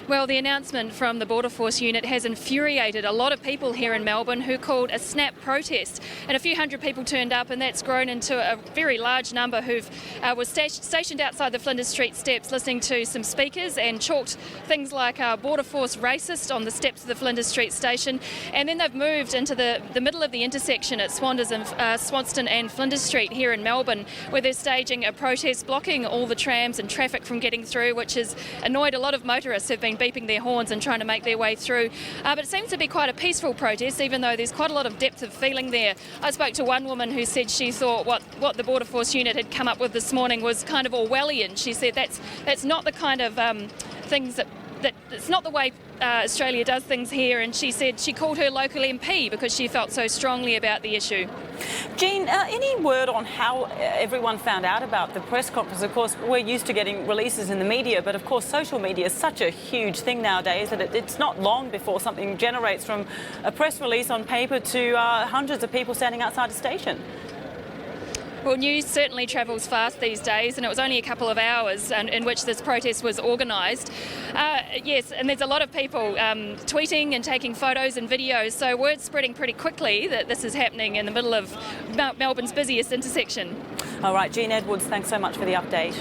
Well, the announcement from the Border Force unit has infuriated a lot of people here in Melbourne who called a snap protest. And a few hundred people turned up, and that's grown into a very large number who was stationed outside the Flinders Street steps listening to some speakers and chalked things like Border Force racist on the steps of the Flinders Street station. And then they've moved into the middle of the intersection at Swanston and Flinders Street here in Melbourne, where they're staging a protest blocking all the trams and traffic from getting through, which has annoyed a lot of motorists who've been beeping their horns and trying to make their way through. But it seems to be quite a peaceful protest, even though there's quite a lot of depth of feeling there. I spoke to one woman who said she thought what the Border Force unit had come up with this morning was kind of Orwellian. She said that's not the kind of things that it's not the way Australia does things here, and she said she called her local MP because she felt so strongly about the issue. Jean, any word on how everyone found out about the press conference? Of course, we're used to getting releases in the media, but of course social media is such a huge thing nowadays that it's not long before something generates from a press release on paper to hundreds of people standing outside a station. Well, news certainly travels fast these days, and it was only a couple of hours in which this protest was organised. Yes, and there's a lot of people tweeting and taking photos and videos, so word's spreading pretty quickly that this is happening in the middle of Melbourne's busiest intersection. All right, Jean Edwards, thanks so much for the update.